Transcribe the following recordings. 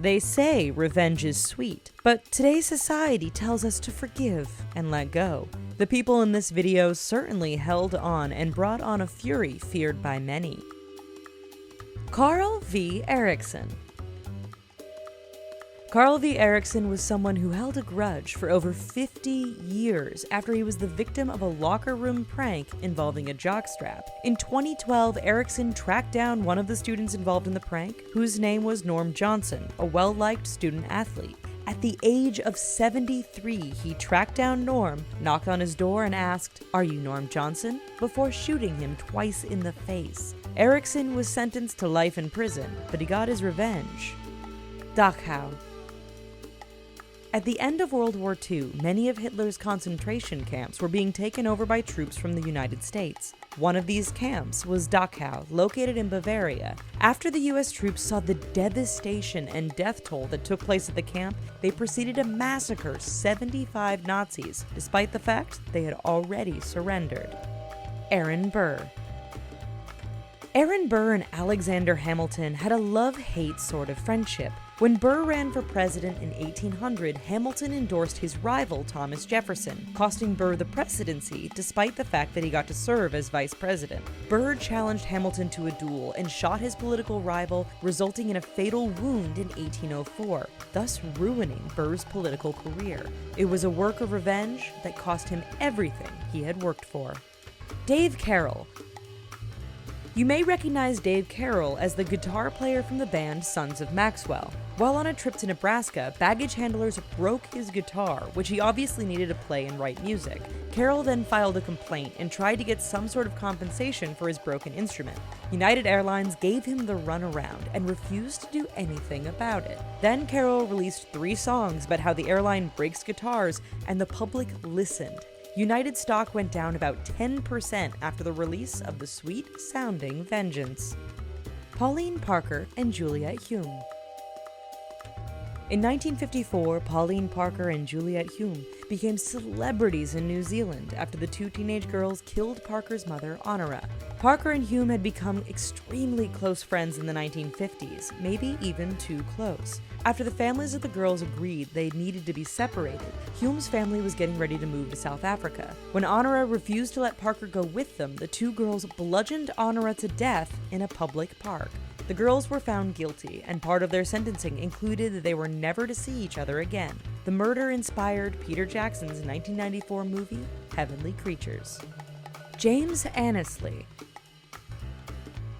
They say revenge is sweet, but today's society tells us to forgive and let go. The people in this video certainly held on and brought on a fury feared by many. Carl V. Erickson. Carl V. Erickson was someone who held a grudge for over 50 years after he was the victim of a locker room prank involving a jockstrap. In 2012, Erickson tracked down one of the students involved in the prank, whose name was Norm Johnson, a well-liked student athlete. At the age of 73, he tracked down Norm, knocked on his door and asked, "Are you Norm Johnson?" before shooting him twice in the face. Erickson was sentenced to life in prison, but he got his revenge. DACHAU. At the end of World War II, many of Hitler's concentration camps were being taken over by troops from the United States. One of these camps was Dachau, located in Bavaria. After the US troops saw the devastation and death toll that took place at the camp, they proceeded to massacre 75 Nazis, despite the fact they had already surrendered. Aaron Burr. Aaron Burr and Alexander Hamilton had a love-hate sort of friendship. When Burr ran for president in 1800, Hamilton endorsed his rival Thomas Jefferson, costing Burr the presidency despite the fact that he got to serve as vice president. Burr challenged Hamilton to a duel and shot his political rival, resulting in a fatal wound in 1804, thus ruining Burr's political career. It was a work of revenge that cost him everything he had worked for. Dave Carroll. You may recognize Dave Carroll as the guitar player from the band Sons of Maxwell. While on a trip to Nebraska, baggage handlers broke his guitar, which he obviously needed to play and write music. Carroll then filed a complaint and tried to get some sort of compensation for his broken instrument. United Airlines gave him the runaround and refused to do anything about it. Then Carroll released 3 songs about how the airline breaks guitars, and the public listened. United stock went down about 10% after the release of the sweet-sounding Vengeance. Pauline Parker and Juliet Hume. In 1954, Pauline Parker and Juliet Hume became celebrities in New Zealand after the 2 teenage girls killed Parker's mother, Honora. Parker and Hume had become extremely close friends in the 1950s, maybe even too close. After the families of the girls agreed they needed to be separated, Hume's family was getting ready to move to South Africa. When Honora refused to let Parker go with them, the 2 girls bludgeoned Honora to death in a public park. The girls were found guilty, and part of their sentencing included that they were never to see each other again. The murder inspired Peter Jackson's 1994 movie, Heavenly Creatures. James Annesley.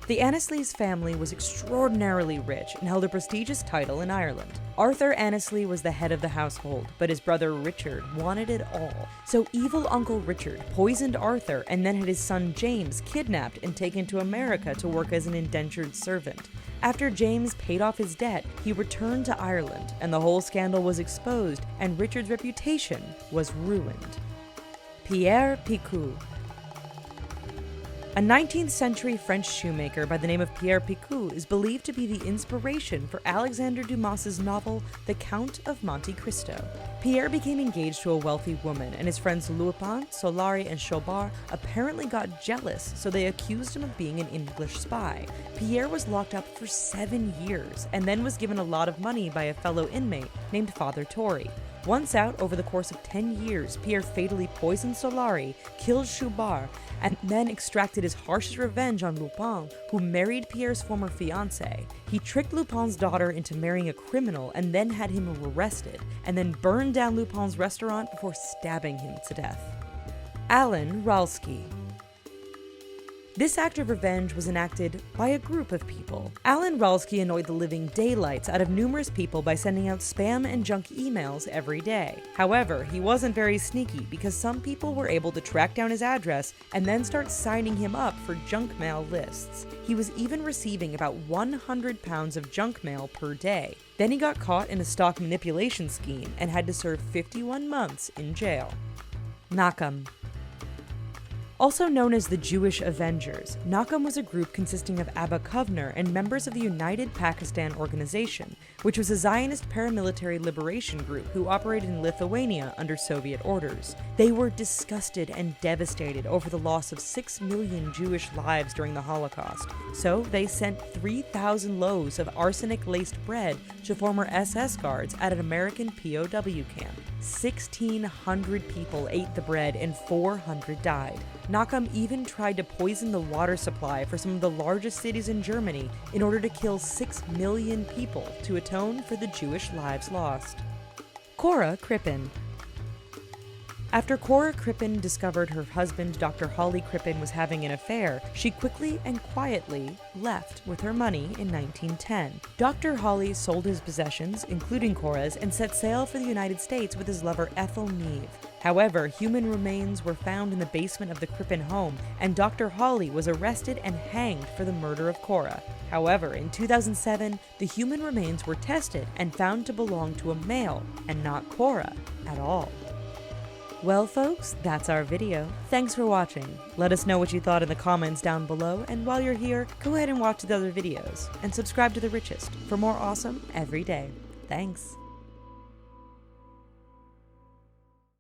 The Annesleys' family was extraordinarily rich and held a prestigious title in Ireland. Arthur Annesley was the head of the household, but his brother Richard wanted it all. So evil Uncle Richard poisoned Arthur and then had his son James kidnapped and taken to America to work as an indentured servant. After James paid off his debt, he returned to Ireland, and the whole scandal was exposed, and Richard's reputation was ruined. Pierre Picot. A 19th century French shoemaker by the name of Pierre Picot is believed to be the inspiration for Alexander Dumas's novel The Count of Monte Cristo. Pierre became engaged to a wealthy woman, and his friends Lupin, Solari, and Chaubard apparently got jealous, so they accused him of being an English spy. Pierre was locked up for 7 years, and then was given a lot of money by a fellow inmate named Father Torrey. Once out, over the course of 10 years, Pierre fatally poisoned Solari, killed Chaubard, and then extracted his harshest revenge on Lupin, who married Pierre's former fiancée. He tricked Lupin's daughter into marrying a criminal and then had him arrested, and then burned down Lupin's restaurant before stabbing him to death. Alan Ralsky. This act of revenge was enacted by a group of people. Alan Ralsky annoyed the living daylights out of numerous people by sending out spam and junk emails every day. However, he wasn't very sneaky because some people were able to track down his address and then start signing him up for junk mail lists. He was even receiving about 100 pounds of junk mail per day. Then he got caught in a stock manipulation scheme and had to serve 51 months in jail. Nakam. Also known as the Jewish Avengers, Nakam was a group consisting of Abba Kovner and members of the United Pakistan Organization, which was a Zionist paramilitary liberation group who operated in Lithuania under Soviet orders. They were disgusted and devastated over the loss of 6 million Jewish lives during the Holocaust, so they sent 3,000 loaves of arsenic-laced bread to former SS guards at an American POW camp. 1,600 people ate the bread and 400 died. Nakam even tried to poison the water supply for some of the largest cities in Germany in order to kill 6 million people to atone for the Jewish lives lost. Cora Crippin. After Cora Crippin discovered her husband, Dr. Holly Crippin, was having an affair, she quickly and quietly left with her money in 1910. Dr. Holly sold his possessions, including Cora's, and set sail for the United States with his lover Ethel Neve. However, human remains were found in the basement of the Crippin home, and Dr. Holly was arrested and hanged for the murder of Cora. However, in 2007, the human remains were tested and found to belong to a male, and not Cora at all. Well folks, that's our video. Thanks for watching. Let us know what you thought in the comments down below, and while you're here, go ahead and watch the other videos, and subscribe to The Richest for more awesome every day. Thanks.